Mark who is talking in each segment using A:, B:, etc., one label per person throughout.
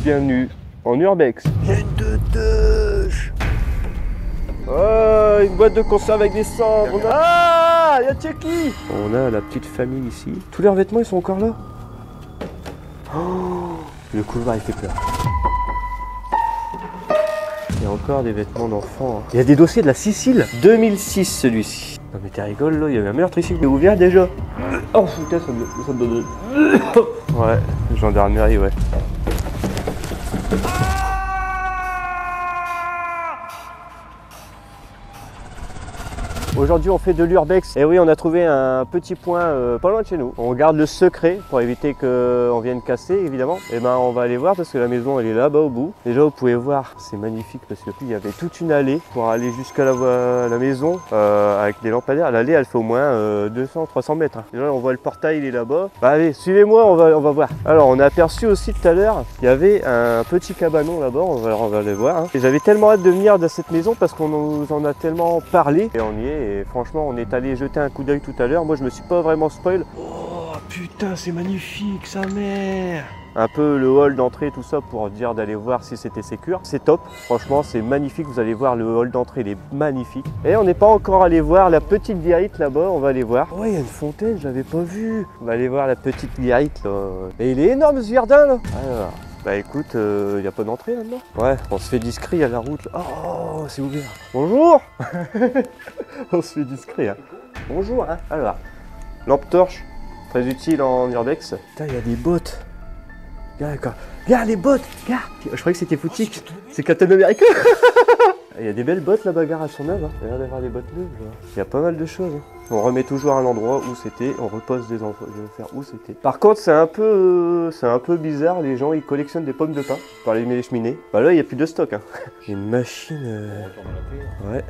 A: Bienvenue en urbex. Il y a une douche. Oh, une boîte de conserve avec des cendres. Ah, il y a Chucky. On a la petite famille ici. Tous leurs vêtements, ils sont encore là. Oh, le couloir, il fait peur. Il y a encore des vêtements d'enfants. Il y a des dossiers de la Sicile. 2006, celui-ci. Non mais t'es rigole, là, il y avait un meurtre ici qui est ouvert déjà. Oh putain, ça me donne... Ouais, gendarmerie, ouais. Aujourd'hui on fait de l'urbex et oui on a trouvé un petit point pas loin de chez nous. On garde le secret pour éviter qu'on vienne casser évidemment. Et ben on va aller voir parce que la maison elle est là-bas au bout. Déjà vous pouvez voir, c'est magnifique parce que il y avait toute une allée pour aller jusqu'à la maison avec des lampadaires. L'allée elle fait au moins 200-300 mètres. Déjà on voit le portail il est là-bas. Bah allez suivez-moi on va voir. Alors on a aperçu aussi tout à l'heure, il y avait un petit cabanon là-bas, on va aller voir. Hein. Et j'avais tellement hâte de venir dans cette maison parce qu'on nous en a tellement parlé et on y est. Et franchement, on est allé jeter un coup d'œil tout à l'heure. Moi, je me suis pas vraiment spoil. Oh putain, c'est magnifique, sa mère! Un peu le hall d'entrée, tout ça, pour dire d'aller voir si c'était sécure. C'est top, franchement, c'est magnifique. Vous allez voir, le hall d'entrée, il est magnifique. Et on n'est pas encore allé voir la petite guérite là-bas. On va aller voir. Oh, il y a une fontaine, je l'avais pas vue. On va aller voir la petite guérite là. Et il est énorme ce jardin là. Alors. Bah écoute, il n'y a pas d'entrée là-dedans. Ouais, on se fait discret à la route. Là. Oh, c'est ouvert. Bonjour. On se fait discret. Hein. Bonjour. Hein. Alors, lampe torche, très utile en urbex. Putain, il y a des bottes. Regarde les bottes. Regarde. Je croyais que c'était Footique. C'est Captain America. Il y a des belles bottes là-bas, gare à son œuvre. Hein. Il y a l'air d'avoir des bottes neuves. Là. Il y a pas mal de choses. Hein. On remet toujours à l'endroit où c'était, on repose des enfants. Je vais faire où c'était. Par contre, c'est un peu bizarre. Les gens ils collectionnent des pommes de pin par les cheminées. Bah là, il n'y a plus de stock. Hein. Une machine. Ouais.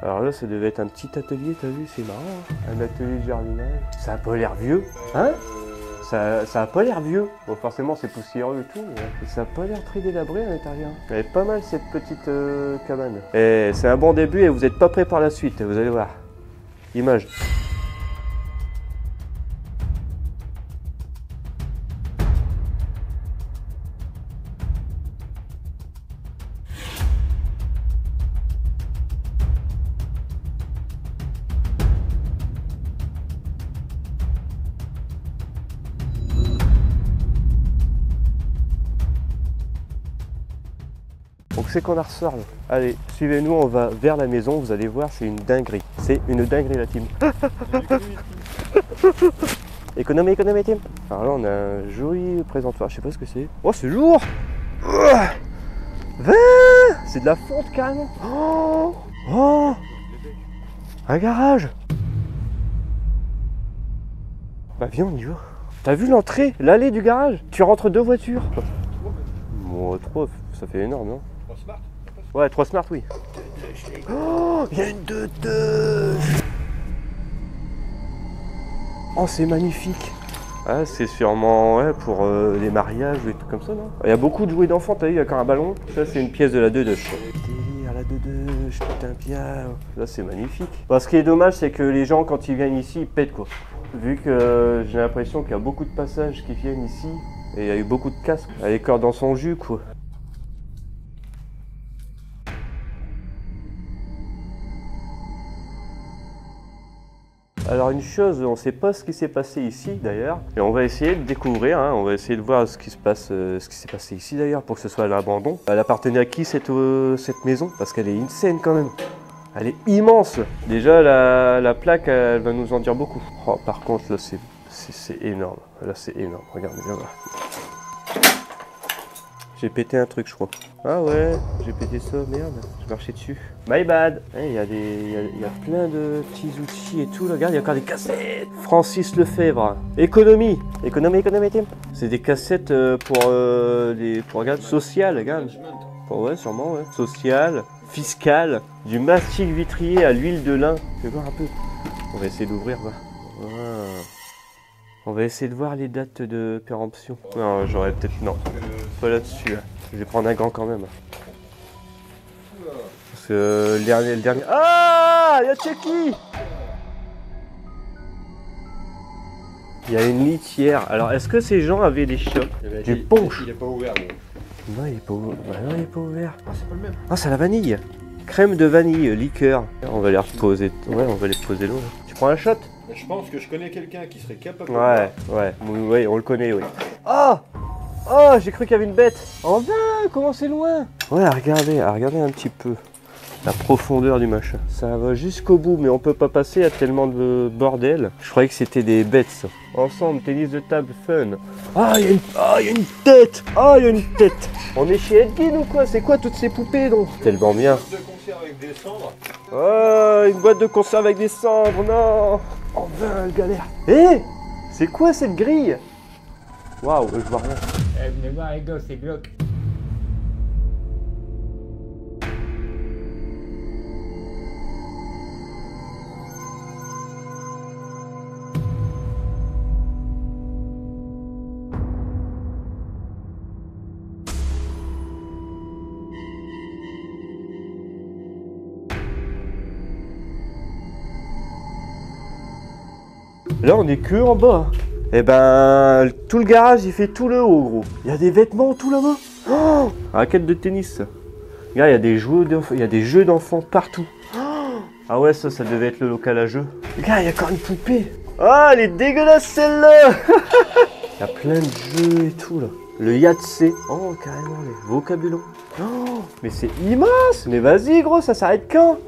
A: Alors là, ça devait être un petit atelier. T'as vu, c'est marrant. Hein. Un atelier de jardinage. Ça a pas l'air vieux, hein? Ça a pas l'air vieux. Bon, forcément, c'est poussiéreux et tout, mais ça a pas l'air très délabré à l'intérieur. Elle est pas mal cette petite cabane. Et c'est un bon début et vous n'êtes pas prêts par la suite, vous allez voir. Image. Donc c'est qu'on la ressort là. Allez, suivez-nous, on va vers la maison, vous allez voir, c'est une dinguerie. C'est une dinguerie la team. Économie team. Alors là on a un joli présentoir, je sais pas ce que c'est. Oh c'est lourd. C'est de la fonte carrément. Oh, un garage. Bah viens on y va. T'as vu l'entrée, l'allée du garage? Tu rentres deux voitures. Bon, 3, ça fait énorme non? 3 smart? Ouais, 3 smart, oui. Oh, il y a une deux. Oh, c'est magnifique. Ah, c'est sûrement ouais, pour les mariages ou des trucs comme ça, non? Il y a beaucoup de jouets d'enfants, t'as vu, il y a encore un ballon. Ça, c'est une pièce de la 2-2. Délire, la 2-2, putain, bien. Là, c'est magnifique. Bah, ce qui est dommage, c'est que les gens, quand ils viennent ici, ils pètent, quoi. Vu que j'ai l'impression qu'il y a beaucoup de passages qui viennent ici. Et il y a eu beaucoup de casques. Elle est corps dans son jus, quoi. Alors une chose, on ne sait pas ce qui s'est passé ici d'ailleurs, et on va essayer de découvrir, hein, on va essayer de voir ce qui s'est passé ici d'ailleurs pour que ce soit à l'abandon. Elle appartenait à qui cette maison? Parce qu'elle est insane quand même. Elle est immense. Déjà la plaque, elle va nous en dire beaucoup. Oh, par contre là c'est énorme. Là c'est énorme. Regardez, viens voir. J'ai pété un truc je crois. Ah ouais, j'ai pété ça, merde, je marchais dessus. My bad. Il y a plein de petits outils et tout, là. Regarde, il y a encore des cassettes. Francis Lefebvre. Économie, team. C'est des cassettes pour regarde, social, regarde. Ouais, sûrement, ouais. Social, fiscal, du mastic vitrier à l'huile de lin. Je vais voir un peu. On va essayer d'ouvrir, va. Wow. On va essayer de voir les dates de péremption. Non, j'aurais peut-être... Non, pas là-dessus. Hein. Je vais prendre un gant quand même. Parce que le dernier... Ah, il y a Chucky. Il y a une litière. Alors, est-ce que ces gens avaient des chiottes? Du punch?
B: Il est pas ouvert, bon.
A: Non, il est pas ouvert. Bah non, il est pas ouvert.
B: Ah, c'est pas le même.
A: Ah, c'est la vanille. Crème de vanille, liqueur. On va les reposer. Ouais, on va les poser l'eau. Tu prends un shot?
B: Je pense que je connais quelqu'un qui serait capable
A: Ouais, ouais, on le connaît, oui. Oh! Oh, j'ai cru qu'il y avait une bête. Oh ben, comment c'est loin? Ouais, regardez un petit peu la profondeur du machin. Ça va jusqu'au bout, mais on peut pas passer, il y a tellement de bordel. Je croyais que c'était des bêtes, ça. Ensemble, tennis de table, fun. Ah, il y a une tête. Ah, il y a une tête. On est chez Edgin ou quoi? C'est quoi toutes ces poupées, donc? Tellement bien.
B: de conserve avec des cendres.
A: Oh, une boîte de conserve avec des cendres, non. Oh ben, galère. Hé, c'est quoi cette grille? Waouh, je vois rien.
C: Venez voir les gosses, c'est glauque.
A: Là, on est que en bas. Eh ben, tout le garage, il fait tout le haut, gros. Il y a des vêtements tout là-bas. Oh, raquette de tennis. Regarde, il y a des jeux d'enfants partout. Ah ouais, ça devait être le local à jeux. Regarde, il y a encore une poupée. Ah, elle est dégueulasse celle-là. Il y a plein de jeux et tout là. Le Yatsé. Oh, carrément, les vocabulons. Oh, mais c'est immense. Mais vas-y, gros, ça s'arrête quand?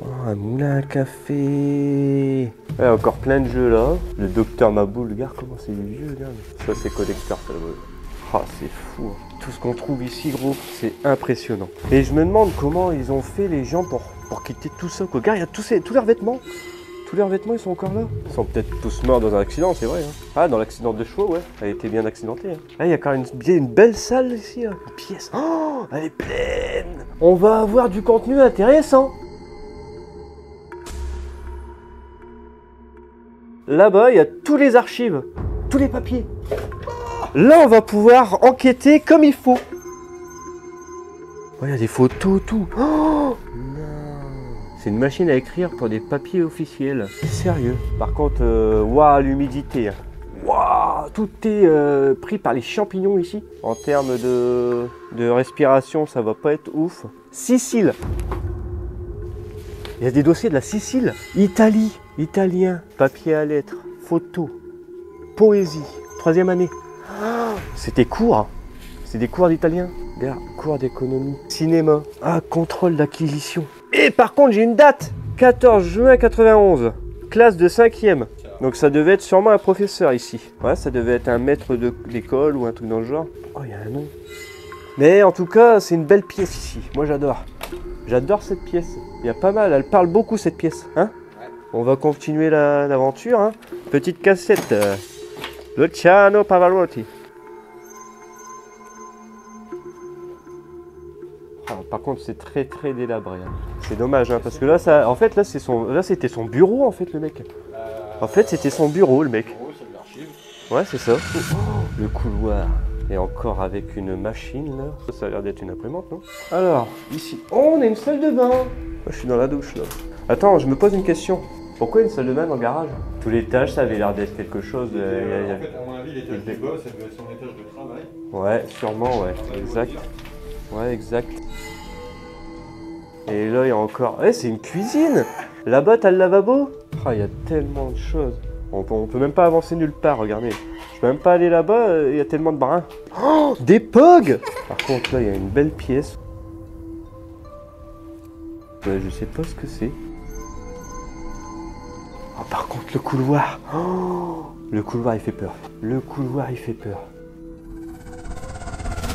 A: Oh, un moulin à café. Ouais, encore plein de jeux là. Le docteur Maboul, regarde comment c'est vieux, regarde. Ça, c'est collecteur, ça là-bas. Ah, c'est fou. Hein. Tout ce qu'on trouve ici, gros, c'est impressionnant. Et je me demande comment ils ont fait les gens pour quitter tout ça, quoi. Regarde, il y a tous leurs vêtements. Tous leurs vêtements, ils sont encore là. Ils sont peut-être tous morts dans un accident, c'est vrai. Hein. Ah, dans l'accident de chevaux, ouais. Elle était bien accidentée. Hein. Ah, il y a quand même une belle salle ici. Hein. Une pièce. Oh, elle est pleine. On va avoir du contenu intéressant. Là-bas, il y a tous les archives, tous les papiers. Là, on va pouvoir enquêter comme il faut. Il y a des photos, tout. Oh non. C'est une machine à écrire pour des papiers officiels. Sérieux. Par contre, waouh, l'humidité. Waouh, tout est pris par les champignons ici. En termes de respiration, ça va pas être ouf. Sicile. Il y a des dossiers de la Sicile. Italie, italien, papier à lettres, photos, poésie, 3e année. Oh, c'était cours, hein. C'est des cours d'italien. Regarde, cours d'économie, cinéma, ah, contrôle d'acquisition. Et par contre, j'ai une date, 14 juin 91, classe de 5e. Donc ça devait être sûrement un professeur ici. Ouais, ça devait être un maître d'école ou un truc dans le genre. Oh, il y a un nom. Mais en tout cas, c'est une belle pièce ici. Moi, j'adore. J'adore cette pièce. Il y a pas mal, elle parle beaucoup cette pièce. Hein? Ouais. On va continuer l'aventure. Hein? Petite cassette. Luciano Pavarotti. Oh, par contre, c'est très délabré. Hein. C'est dommage, hein, parce que là, ça, en fait, là, c'était son bureau, en fait, le mec. En fait, c'était son bureau, le mec. Ouais, c'est ça. Oh, le couloir. Et encore avec une machine là. Ça a l'air d'être une imprimante, non? Alors, ici, oh, on a une salle de bain. Moi, je suis dans la douche là. Attends, je me pose une question. Pourquoi une salle de bain dans le garage? Tout l'étage, ça avait l'air d'être quelque chose de...
B: En fait, à mon avis, l'étage du bas, ça devait être son étage de travail.
A: Ouais, sûrement, ouais. Exact. Ouais, exact. Et là, il y a encore... Ouais, c'est une cuisine. Là-bas, t'as le lavabo. Ah, il y a tellement de choses. On peut même pas avancer nulle part, regardez. Je peux même pas aller là-bas, il y a tellement de brins. Oh, des pogs! Par contre, là, il y a une belle pièce. Ouais, je sais pas ce que c'est. Oh, par contre, le couloir. Oh, le couloir, il fait peur. Le couloir, il fait peur.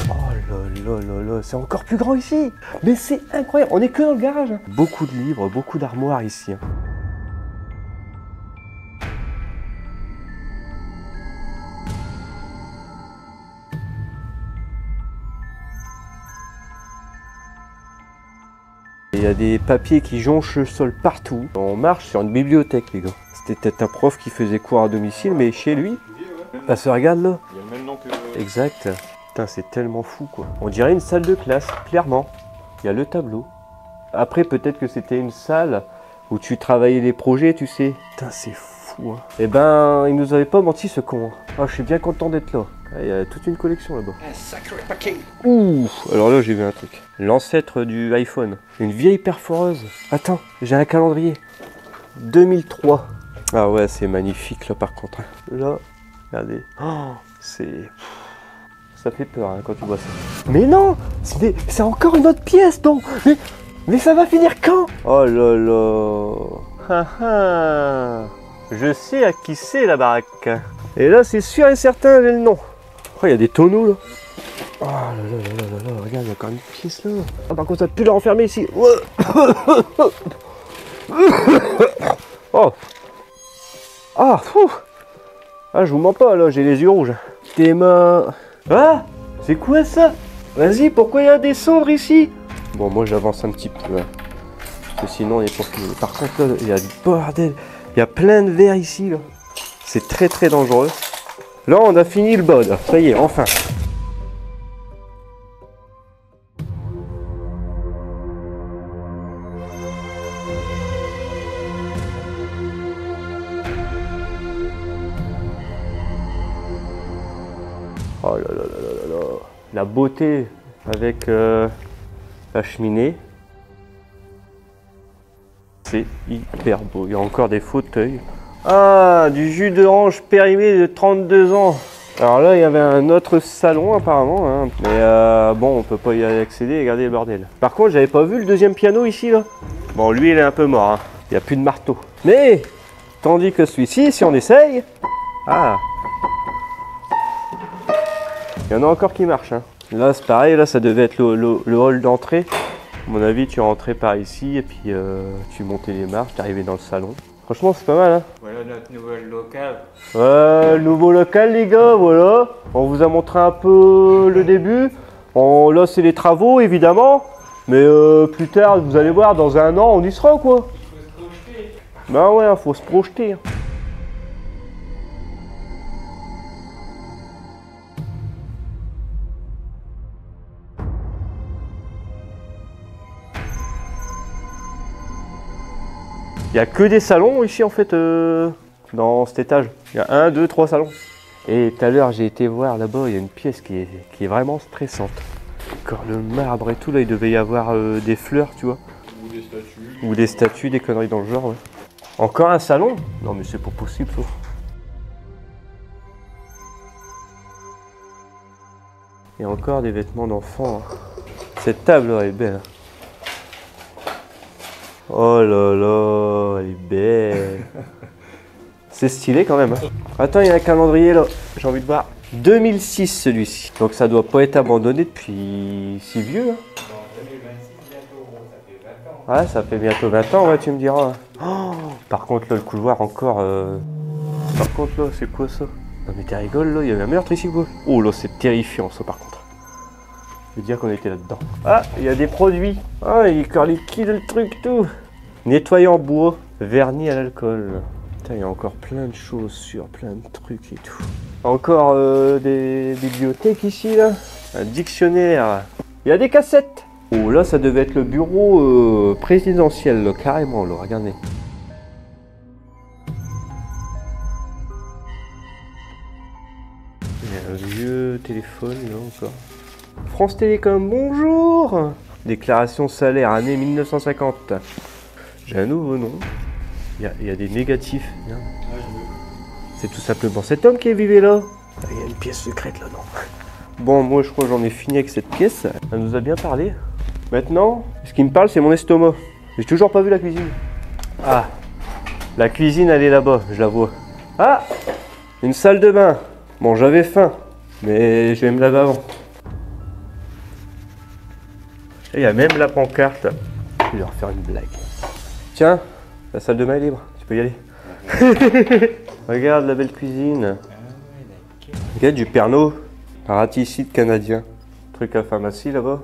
A: Oh là là là là, c'est encore plus grand ici. Mais c'est incroyable, on est que dans le garage. Hein. Beaucoup de livres, beaucoup d'armoires ici. Hein. Il y a des papiers qui jonchent le sol partout. On marche sur une bibliothèque, les gars. C'était peut-être un prof qui faisait cours à domicile, mais chez lui. Parce que regarde là.
B: Il y a le même nom que...
A: Exact. Putain, c'est tellement fou, quoi. On dirait une salle de classe, clairement. Il y a le tableau. Après, peut-être que c'était une salle où tu travaillais les projets, tu sais. Putain, c'est fou. fou. Hein. Eh ben, il nous avait pas menti ce con. Hein. Ah, je suis bien content d'être là. Il y a toute une collection là-bas.
B: Un sacré paquet.
A: Ouh, alors là j'ai vu un truc. L'ancêtre du iPhone. Une vieille perforeuse. Attends, j'ai un calendrier. 2003. Ah ouais, c'est magnifique là par contre. Là, regardez. Oh, c'est... Ça fait peur hein, quand tu vois ça. Mais non, c'est encore une autre pièce donc. Mais ça va finir quand? Oh là là. Ah ah. Je sais à qui c'est la baraque. Et là c'est sûr et certain j'ai le nom. Oh, il y a des tonneaux là. Oh là là là là là, regarde, il y a encore une pièce là. Ah, par contre, ça pue la renfermer ici. Oh. Ah, fou. Ah, je vous mens pas là, j'ai les yeux rouges. T'es mort. Ah, c'est quoi ça? Vas-y, pourquoi il y a des cendres ici? Bon, moi j'avance un petit peu. Hein. Parce que sinon, on est pour finir. Par contre, là, il y a du bordel. Il y a plein de verres ici là. C'est très très dangereux. Là, on a fini le bod. Ça y est, enfin. Oh là là là là là. La beauté avec la cheminée. C'est hyper beau. Il y a encore des fauteuils. Ah, du jus d'orange périmé de 32 ans. Alors là, il y avait un autre salon apparemment, hein. Mais bon, on peut pas y accéder, regardez le bordel. Par contre, j'avais pas vu le deuxième piano ici, là. Bon, lui, il est un peu mort, hein. Il n'y a plus de marteau. Mais, tandis que celui-ci, si on essaye... Ah. Il y en a encore qui marchent, hein. Là, c'est pareil, là, ça devait être le hall d'entrée. À mon avis, tu rentrais par ici et puis tu montais les marches, tu arrivais dans le salon. Franchement, c'est pas mal, hein.
C: Voilà notre nouvelle locale.
A: Le nouveau local, les gars, voilà. On vous a montré un peu le début. Là, c'est les travaux, évidemment. Mais plus tard, vous allez voir, dans un an, on y sera, quoi.
C: Il faut se projeter.
A: Bah ouais, faut se projeter. Il n'y a que des salons ici en fait dans cet étage. Il y a 1, 2, 3 salons. Et tout à l'heure j'ai été voir là-bas, il y a une pièce qui est vraiment stressante. Encore le marbre et tout, là il devait y avoir des fleurs, tu vois.
B: Ou des statues.
A: Ou des statues, des conneries dans le genre, ouais. Encore un salon? Non mais c'est pas possible ça. Il y a encore des vêtements d'enfants. Hein. Cette table là est belle. Oh là là, elle est belle. C'est stylé quand même. Hein. Attends, il y a un calendrier là. J'ai envie de voir. 2006 celui-ci. Donc ça doit pas être abandonné depuis si vieux. Hein.
C: En 2026, bientôt, bon, ça fait 20 ans.
A: Ouais, ça fait bientôt 20 ans, ouais, tu me diras. Oh, par contre, là, le couloir encore. Par contre, là, c'est quoi ça? Non, mais t'es rigole, là, il y avait un meurtre ici, quoi. Oh là, c'est terrifiant, ça, par contre. Je veux dire qu'on était là-dedans. Ah, il y a des produits. Ah, il est encore liquide, le truc, tout. Nettoyant bois, vernis à l'alcool. Putain, il y a encore plein de choses sur plein de trucs et tout. Encore des bibliothèques ici, là. Un dictionnaire. Il y a des cassettes. Oh, là, ça devait être le bureau présidentiel, là, carrément, là, regardez. Il y a un vieux téléphone, là, encore. France Télécom, bonjour. Déclaration salaire, année 1950. J'ai un nouveau nom. Il y a des négatifs. C'est tout simplement cet homme qui vivait là. Il y a une pièce secrète là, non. Bon, moi, je crois que j'en ai fini avec cette pièce. Elle nous a bien parlé. Maintenant, ce qui me parle, c'est mon estomac. J'ai toujours pas vu la cuisine. Ah, la cuisine, elle est là-bas, je la vois. Ah, une salle de bain. Bon, j'avais faim, mais je vais me laver avant. Et il y a même la pancarte. Je vais leur faire une blague. Tiens, la salle de bain est libre, tu peux y aller. Regarde la belle cuisine. Regarde du Pernod, un raticide canadien. Truc à pharmacie là-bas.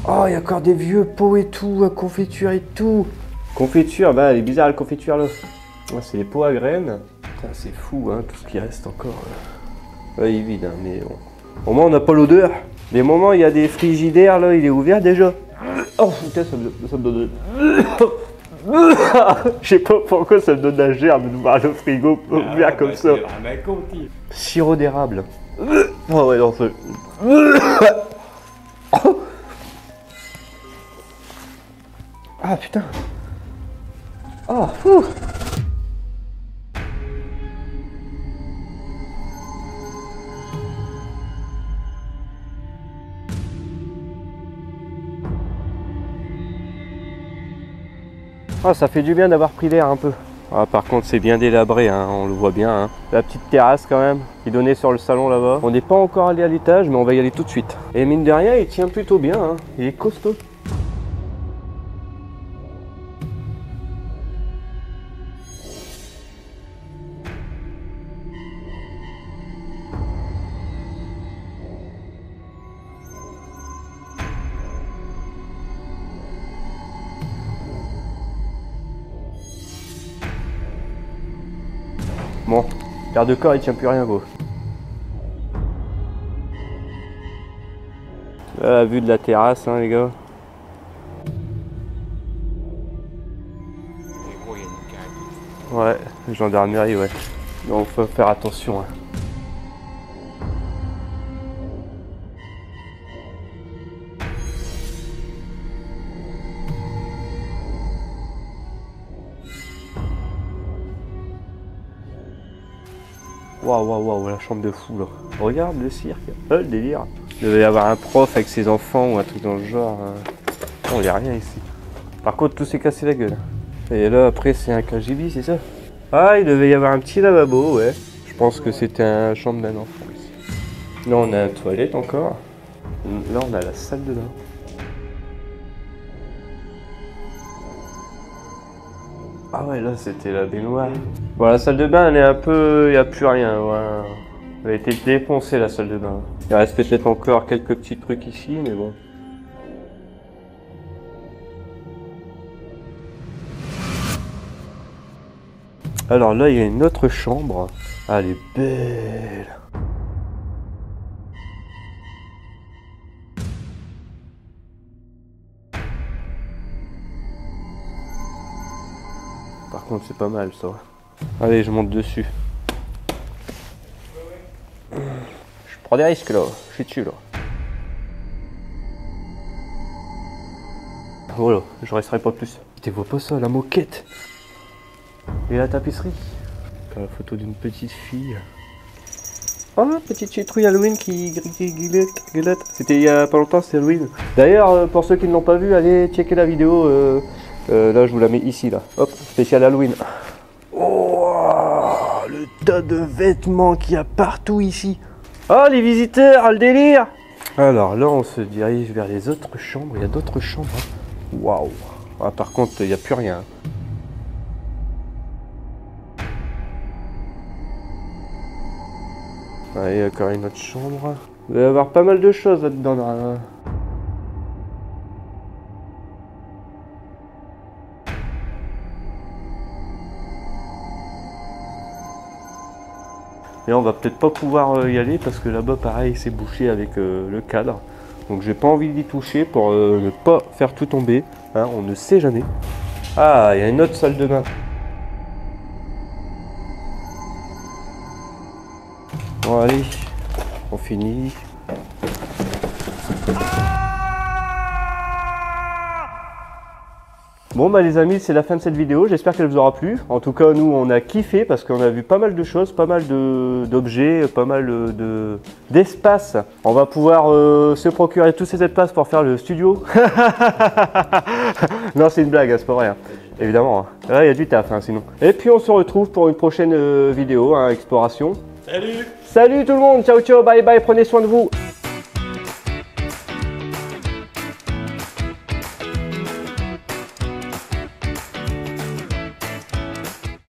A: Oh, il y a encore des vieux pots et tout, à confiture et tout. Confiture, bah elle est bizarre la confiture là. C'est les pots à graines. C'est fou, hein, tout ce qui reste encore. Ouais, il est vide, hein, mais bon. Au moins, on n'a pas l'odeur. Des moments, il y a des frigidaires, là, il est ouvert déjà. Oh putain, ça me donne... Je sais pas pourquoi ça me donne la gerbe de voir le frigo ouvert comme ça. Sirop d'érable. Oh ouais, non, c'est... Ah putain. Oh, fou. Ah, ça fait du bien d'avoir pris l'air un peu. Ah, par contre, c'est bien délabré, hein, on le voit bien. Hein. La petite terrasse quand même, qui donnait sur le salon là-bas. On n'est pas encore allé à l'étage, mais on va y aller tout de suite. Et mine de rien, il tient plutôt bien, hein. Il est costaud. Bon, garde de corps il tient plus rien gros. Là, la vue de la terrasse hein les gars. Ouais, gendarmerie ouais. Donc faut faire attention hein. Waouh, la chambre de fou là. Regarde le cirque, le délire. Il devait y avoir un prof avec ses enfants ou un truc dans le genre. Non, il n'y a rien ici. Par contre, tout s'est cassé la gueule. Et là, après, c'est un KGB, c'est ça? Ah, il devait y avoir un petit lavabo, ouais. Je pense que c'était une chambre d'un enfant ici. Là, on a une toilette encore. Là, on a la salle de bain. Ah ouais, là c'était la baignoire. Bon, la salle de bain elle est un peu... il n'y a plus rien. Ouais. Elle a été défoncée la salle de bain. Il reste peut-être encore quelques petits trucs ici, mais bon. Alors là, il y a une autre chambre. Ah, elle est belle. Par contre, c'est pas mal ça. Allez, je monte dessus. Je prends des risques là. Je suis dessus là. Voilà, je resterai pas plus. Tu vois pas ça, la moquette. Et la tapisserie. La photo d'une petite fille. Oh, petite citrouille Halloween qui gueulette. C'était il y a pas longtemps, c'est Halloween. D'ailleurs, pour ceux qui ne l'ont pas vu, allez checker la vidéo. Là, je vous la mets ici, là. Hop, spécial Halloween. Oh, le tas de vêtements qu'il y a partout ici. Oh, les visiteurs, le délire. Alors là, on se dirige vers les autres chambres. Il y a d'autres chambres. Hein. Waouh. Ah, par contre, il n'y a plus rien. Allez, encore une autre chambre. Il va y avoir pas mal de choses là-dedans. Et on va peut-être pas pouvoir y aller parce que là-bas pareil c'est bouché avec le cadre. Donc j'ai pas envie d'y toucher pour ne pas faire tout tomber. Hein, on ne sait jamais. Ah, il y a une autre salle de bain. Bon allez, on finit. Bon bah les amis, c'est la fin de cette vidéo, j'espère qu'elle vous aura plu. En tout cas, nous on a kiffé parce qu'on a vu pas mal de choses, pas mal d'objets, pas mal d'espace. On va pouvoir se procurer tous ces espaces pour faire le studio. Non, c'est une blague, hein, c'est pas vrai. Hein. Évidemment, hein. Là il y a du taf hein, sinon. Et puis on se retrouve pour une prochaine vidéo, hein, exploration.
B: Salut!
A: Salut tout le monde, ciao ciao, bye bye, prenez soin de vous.